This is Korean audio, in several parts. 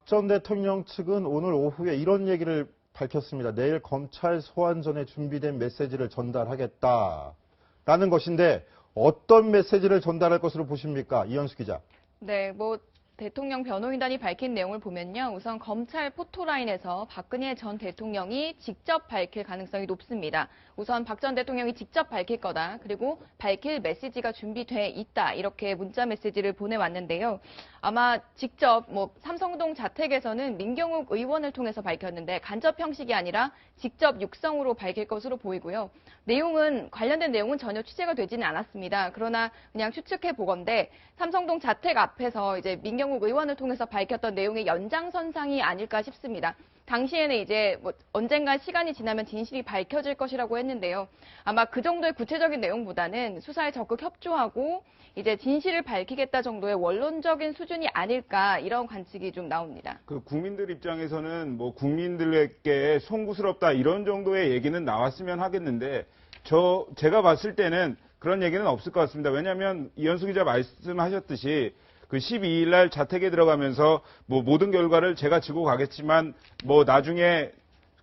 전 대통령 측은 오늘 오후에 이런 얘기를 밝혔습니다. 내일 검찰 소환 전에 준비된 메시지를 전달하겠다라는 것인데 어떤 메시지를 전달할 것으로 보십니까? 이현수 기자. 네, 대통령 변호인단이 밝힌 내용을 보면요. 우선 검찰 포토라인에서 박근혜 전 대통령이 직접 밝힐 가능성이 높습니다. 우선 박 전 대통령이 직접 밝힐 거다. 그리고 밝힐 메시지가 준비돼 있다. 이렇게 문자 메시지를 보내왔는데요. 아마 직접 삼성동 자택에서는 민경욱 의원을 통해서 밝혔는데 간접 형식이 아니라 직접 육성으로 밝힐 것으로 보이고요. 관련된 내용은 전혀 취재가 되지는 않았습니다. 그러나 그냥 추측해 보건대 삼성동 자택 앞에서 이제 민경욱 의원을 통해서 밝혔던 내용의 연장선상이 아닐까 싶습니다. 당시에는 이제 언젠가 시간이 지나면 진실이 밝혀질 것이라고 했는데요. 아마 그 정도의 구체적인 내용보다는 수사에 적극 협조하고 이제 진실을 밝히겠다 정도의 원론적인 수준이 아닐까 이런 관측이 좀 나옵니다. 그 국민들 입장에서는 국민들에게 송구스럽다 이런 정도의 얘기는 나왔으면 하겠는데 제가 봤을 때는 그런 얘기는 없을 것 같습니다. 왜냐하면 이현수 기자 말씀하셨듯이 그 12일 날 자택에 들어가면서 모든 결과를 제가 지고 가겠지만 나중에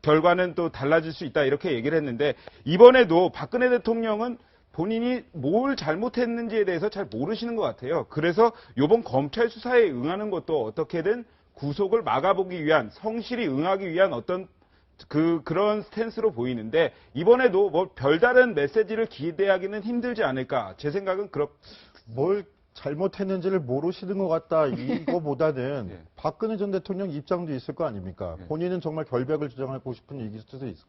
결과는 또 달라질 수 있다 이렇게 얘기를 했는데 이번에도 박근혜 대통령은 본인이 뭘 잘못했는지에 대해서 잘 모르시는 것 같아요. 그래서 이번 검찰 수사에 응하는 것도 어떻게든 구속을 막아보기 위한 성실히 응하기 위한 어떤 그런 스탠스로 보이는데 이번에도 별다른 메시지를 기대하기는 힘들지 않을까. 제 생각은 뭘 잘못했는지를 모르시는 것 같다. 이거보다는 네. 박근혜 전 대통령 입장도 있을 거 아닙니까? 본인은 정말 결백을 주장하고 싶은 얘기일 수도 있어.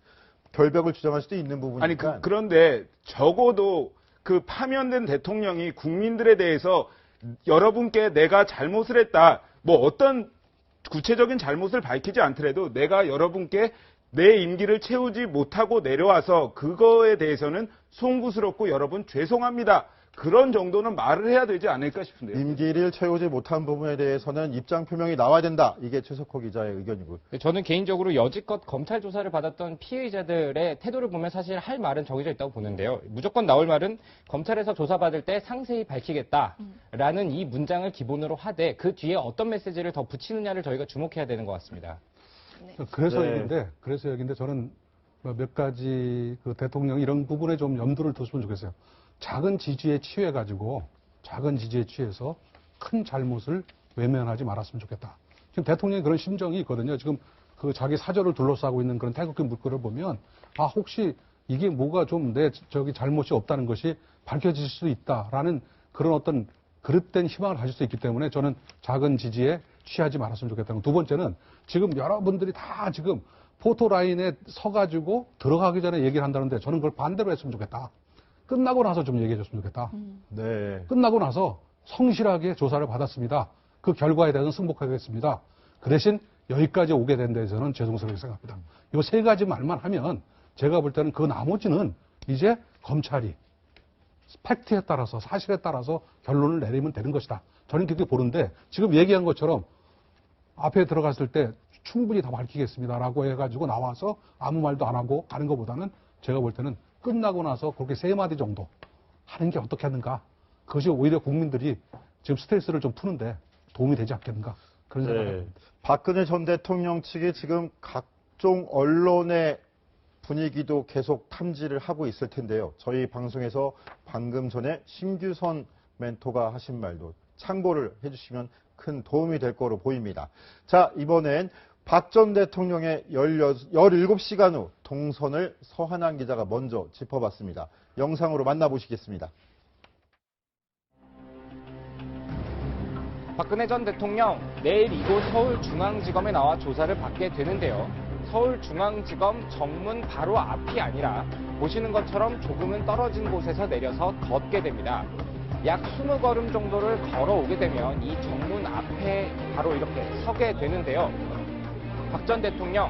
결백을 주장할 수도 있는 부분이니까. 아니 그런데 적어도 그 파면된 대통령이 국민들에 대해서 여러분께 내가 잘못을 했다. 어떤 구체적인 잘못을 밝히지 않더라도 내가 여러분께 내 임기를 채우지 못하고 내려와서 그거에 대해서는 송구스럽고 여러분 죄송합니다. 그런 정도는 말을 해야 되지 않을까 싶은데요. 임기를 채우지 못한 부분에 대해서는 입장 표명이 나와야 된다. 이게 최석호 기자의 의견이고요. 저는 개인적으로 여지껏 검찰 조사를 받았던 피의자들의 태도를 보면 사실 할 말은 정해져 있다고 보는데요. 무조건 나올 말은 검찰에서 조사받을 때 상세히 밝히겠다라는 이 문장을 기본으로 하되 그 뒤에 어떤 메시지를 더 붙이느냐를 저희가 주목해야 되는 것 같습니다. 네. 그래서 얘기인데 저는 몇 가지 그 대통령이 이런 부분에 좀 염두를 뒀으면 좋겠어요. 작은 지지에 취해서 큰 잘못을 외면하지 말았으면 좋겠다. 지금 대통령이 그런 심정이 있거든요. 지금 그 자기 사저를 둘러싸고 있는 그런 태극기 물결을 보면 혹시 이게 뭐가 좀 잘못이 없다는 것이 밝혀질 수도 있다라는 그런 어떤 그릇된 희망을 가질 수 있기 때문에 저는 작은 지지에 취하지 말았으면 좋겠다는 거. 두 번째는 지금 여러분들이 다 지금 포토라인에 서가지고 들어가기 전에 얘기를 한다는데 저는 그걸 반대로 했으면 좋겠다. 끝나고 나서 좀 얘기해 줬으면 좋겠다. 네. 끝나고 나서 성실하게 조사를 받았습니다. 그 결과에 대해서는 승복하겠습니다. 그 대신 여기까지 오게 된 데에서는 죄송스럽게 생각합니다. 이 세 가지 말만 하면 제가 볼 때는 그 나머지는 이제 검찰이 팩트에 따라서 사실에 따라서 결론을 내리면 되는 것이다. 저는 그렇게 보는데 지금 얘기한 것처럼 앞에 들어갔을 때 충분히 다 밝히겠습니다라고 해가지고 나와서 아무 말도 안 하고 가는 것보다는 제가 볼 때는 끝나고 나서 그렇게 세 마디 정도 하는 게 어떻게 하는가. 그것이 오히려 국민들이 지금 스트레스를 좀 푸는데 도움이 되지 않겠는가. 그런 생각을 합니다. 박근혜 전 대통령 측이 지금 각종 언론의 분위기도 계속 탐지를 하고 있을 텐데요. 저희 방송에서 방금 전에 심규선 멘토가 하신 말도 참고를 해주시면 큰 도움이 될 거로 보입니다. 자, 이번엔 박 전 대통령의 17시간 후 동선을 서한한 기자가 먼저 짚어봤습니다. 영상으로 만나보시겠습니다. 박근혜 전 대통령 내일 이곳 서울중앙지검에 나와 조사를 받게 되는데요. 서울중앙지검 정문 바로 앞이 아니라 보시는 것처럼 조금은 떨어진 곳에서 내려서 걷게 됩니다. 약 20걸음 정도를 걸어오게 되면 이 정문 앞에 바로 이렇게 서게 되는데요. 박 전 대통령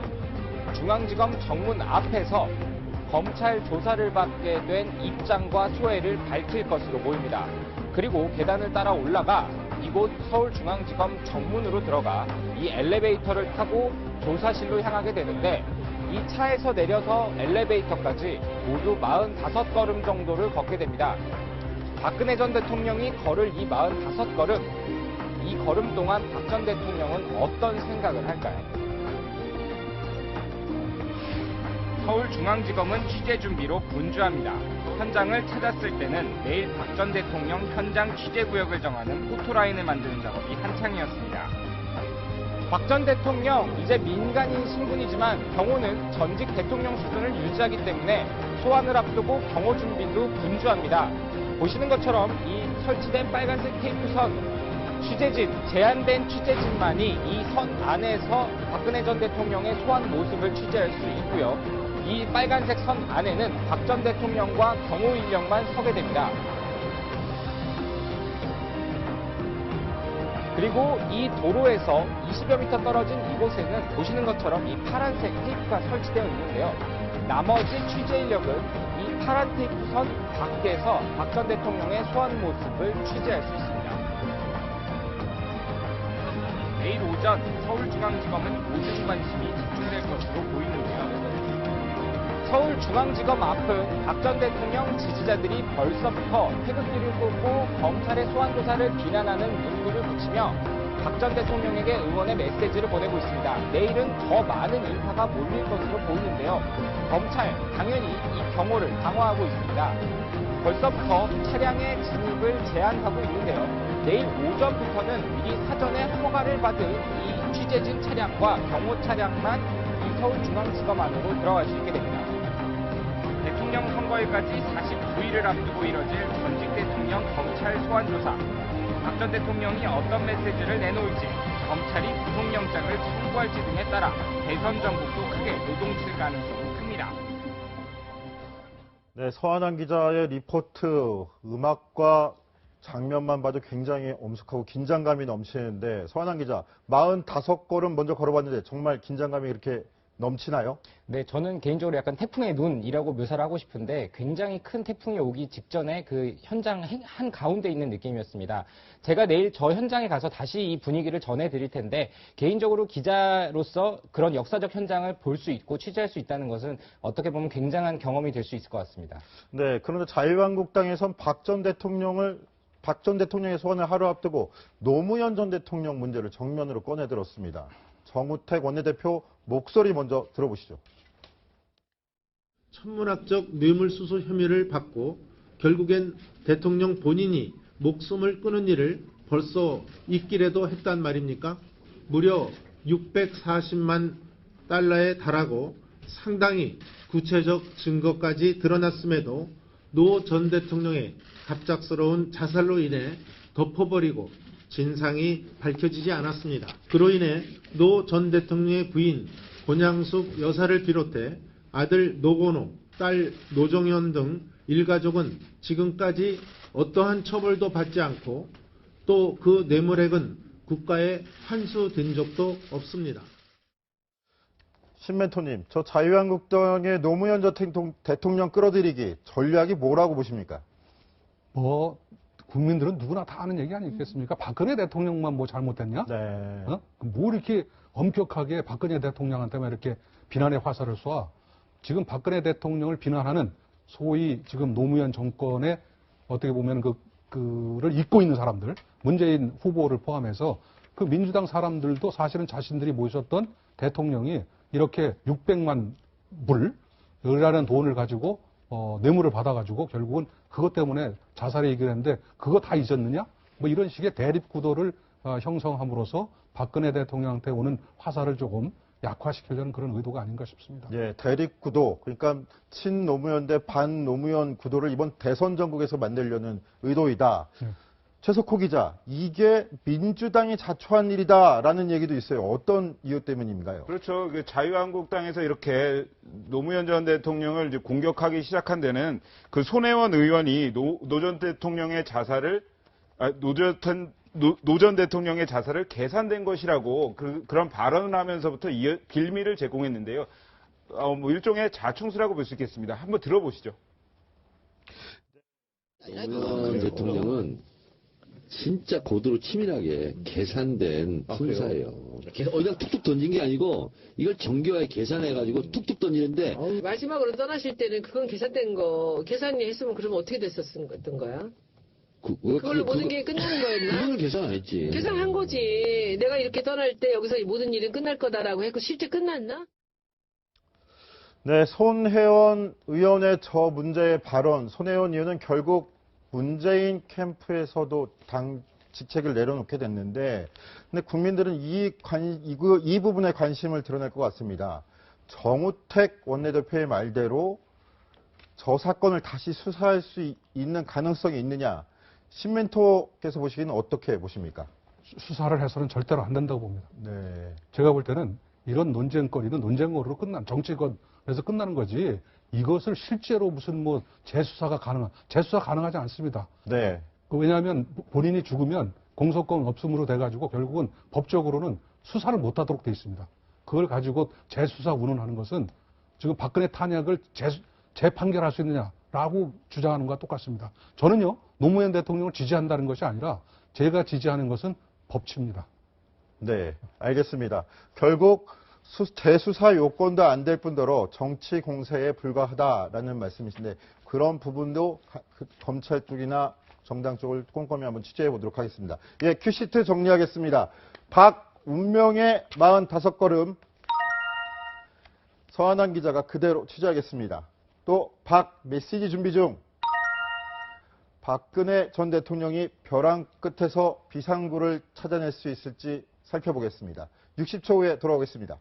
중앙지검 정문 앞에서 검찰 조사를 받게 된 입장과 소회를 밝힐 것으로 보입니다. 그리고 계단을 따라 올라가 이곳 서울중앙지검 정문으로 들어가 이 엘리베이터를 타고 조사실로 향하게 되는데 이 차에서 내려서 엘리베이터까지 모두 45걸음 정도를 걷게 됩니다. 박근혜 전 대통령이 걸을 이 45걸음, 이 걸음 동안 박 전 대통령은 어떤 생각을 할까요? 서울중앙지검은 취재 준비로 분주합니다. 현장을 찾았을 때는 내일 박 전 대통령 현장 취재구역을 정하는 포토라인을 만드는 작업이 한창이었습니다. 박 전 대통령 이제 민간인 신분이지만 경호는 전직 대통령 수준을 유지하기 때문에 소환을 앞두고 경호 준비도 분주합니다. 보시는 것처럼 이 설치된 빨간색 테이프선 취재진, 제한된 취재진만이 이 선 안에서 박근혜 전 대통령의 소환 모습을 취재할 수 있고요. 이 빨간색 선 안에는 박 전 대통령과 경호 인력만 서게 됩니다. 그리고 이 도로에서 20여 미터 떨어진 이곳에는 보시는 것처럼 이 파란색 테이프가 설치되어 있는데요. 나머지 취재 인력은 이 파란 테이프 선 밖에서 박 전 대통령의 소환 모습을 취재할 수 있습니다. 내일 오전 서울중앙지검은 모든 관심이 집중될 것으로 보이는데요. 서울중앙지검 앞은 박 전 대통령 지지자들이 벌써부터 태극기를 꽂고 검찰의 소환 조사를 비난하는 문구를 붙이며 박 전 대통령에게 응원의 메시지를 보내고 있습니다. 내일은 더 많은 인파가 몰릴 것으로 보이는데요. 검찰 당연히 이 경호를 강화하고 있습니다. 벌써부터 차량의 진입을 제한하고 있는데요. 내일 오전부터는 미리 사전에 허가를 받은 이 취재진 차량과 경호 차량만 이 서울중앙지검 안으로 들어갈 수 있게 됩니다. 대통령 선거일까지 49일을 앞두고 이뤄질 전직 대통령 검찰 소환 조사. 박 전 대통령이 어떤 메시지를 내놓을지, 검찰이 구속영장을 청구할지 등에 따라 대선 전국도 크게 요동칠 가능성이 큽니다. 네, 서한한 기자의 리포트, 음악과 장면만 봐도 굉장히 엄숙하고 긴장감이 넘치는데, 서한한 기자, 45걸음 먼저 걸어봤는데 정말 긴장감이 이렇게 넘치나요? 네, 저는 개인적으로 약간 태풍의 눈이라고 묘사를 하고 싶은데 굉장히 큰 태풍이 오기 직전에 그 현장 한 가운데 있는 느낌이었습니다. 제가 내일 저 현장에 가서 다시 이 분위기를 전해드릴 텐데 개인적으로 기자로서 그런 역사적 현장을 볼 수 있고 취재할 수 있다는 것은 어떻게 보면 굉장한 경험이 될 수 있을 것 같습니다. 네, 그런데 자유한국당에선 박 전 대통령의 소환을 하루 앞두고 노무현 전 대통령 문제를 정면으로 꺼내들었습니다. 정우택 원내대표 목소리 먼저 들어보시죠. 천문학적 뇌물수수 혐의를 받고 결국엔 대통령 본인이 목숨을 끊은 일을 벌써 있기라도 했단 말입니까? 무려 640만 달러에 달하고 상당히 구체적 증거까지 드러났음에도 노 전 대통령의 갑작스러운 자살로 인해 덮어버리고 진상이 밝혀지지 않았습니다. 그로 인해 노 전 대통령의 부인 권양숙 여사를 비롯해 아들 노건호, 딸 노정현 등 일가족은 지금까지 어떠한 처벌도 받지 않고 또 그 뇌물액은 국가에 환수된 적도 없습니다. 신멘토님, 저 자유한국당의 노무현 전 대통령 끌어들이기 전략이 뭐라고 보십니까? 국민들은 누구나 다 아는 얘기 아니겠습니까? 박근혜 대통령만 뭐 잘못됐냐? 네. 뭐 이렇게 엄격하게 박근혜 대통령한테만 이렇게 비난의 화살을 쏴. 지금 박근혜 대통령을 비난하는 소위 지금 노무현 정권의 어떻게 보면 그를 잇고 있는 사람들, 문재인 후보를 포함해서 그 민주당 사람들도 사실은 자신들이 모셨던 대통령이 이렇게 600만 불이라는 돈을 가지고 뇌물을 받아가지고 결국은 그것 때문에 자살에 이르는데 그거 다 잊었느냐? 뭐 이런 식의 대립구도를 형성함으로써 박근혜 대통령한테 오는 화살을 조금 약화시키려는 그런 의도가 아닌가 싶습니다. 예, 대립구도, 그러니까 친노무현 대 반노무현 구도를 이번 대선 전국에서 만들려는 의도이다. 최석호 기자, 이게 민주당이 자초한 일이다라는 얘기도 있어요. 어떤 이유 때문인가요? 그렇죠. 그 자유한국당에서 이렇게 노무현 전 대통령을 이제 공격하기 시작한 데는 그 손혜원 의원이 노 전 대통령의 자살을 노 전 대통령의 자살을 계산된 것이라고 그런 발언을 하면서부터 빌미를 제공했는데요. 뭐 일종의 자충수라고 볼 수 있겠습니다. 한번 들어보시죠. 노무현 대통령은 진짜 고도로 치밀하게 계산된 풍사예요. 그냥 툭툭 던진 게 아니고 이걸 정교하게 계산해가지고 툭툭 던지는데 마지막으로 떠나실 때는 그건 계산된 거, 계산이 했으면 그러면 어떻게 됐었던 거야? 그걸로 모든 게 끝나는 거였나? 그거는 계산 안 했지. 계산한 거지. 내가 이렇게 떠날 때 여기서 이 모든 일은 끝날 거다라고 했고 실제 끝났나? 네, 손혜원 의원의 저 문제의 발언, 손혜원 의원은 결국 문재인 캠프에서도 당 직책을 내려놓게 됐는데, 근데 국민들은 이 부분에 관심을 드러낼 것 같습니다. 정우택 원내대표의 말대로 저 사건을 다시 수사할 수 있는 가능성이 있느냐, 신멘토께서 보시기는 어떻게 보십니까? 수사를 해서는 절대로 안 된다고 봅니다. 네. 제가 볼 때는 이런 논쟁거리는 논쟁거리로 정치권에서 끝나는 거지, 이것을 실제로 무슨 뭐 재수사 가능하지 않습니다. 네. 왜냐하면 본인이 죽으면 공소권 없음으로 돼가지고 결국은 법적으로는 수사를 못하도록 돼 있습니다. 그걸 가지고 재수사 운운하는 것은 지금 박근혜 탄핵을 재판결할 수 있느냐라고 주장하는 것과 똑같습니다. 저는요, 노무현 대통령을 지지한다는 것이 아니라 제가 지지하는 것은 법치입니다. 네, 알겠습니다. 결국 재수사 요건도 안 될 뿐더러 정치 공세에 불과하다라는 말씀이신데, 그런 부분도 검찰 쪽이나 정당 쪽을 꼼꼼히 한번 취재해 보도록 하겠습니다. 예, 큐시트 정리하겠습니다. 박운명의 45걸음 서한한 기자가 그대로 취재하겠습니다. 또 박 메시지 준비 중. 박근혜 전 대통령이 벼랑 끝에서 비상구를 찾아낼 수 있을지 살펴보겠습니다. 60초 후에 돌아오겠습니다.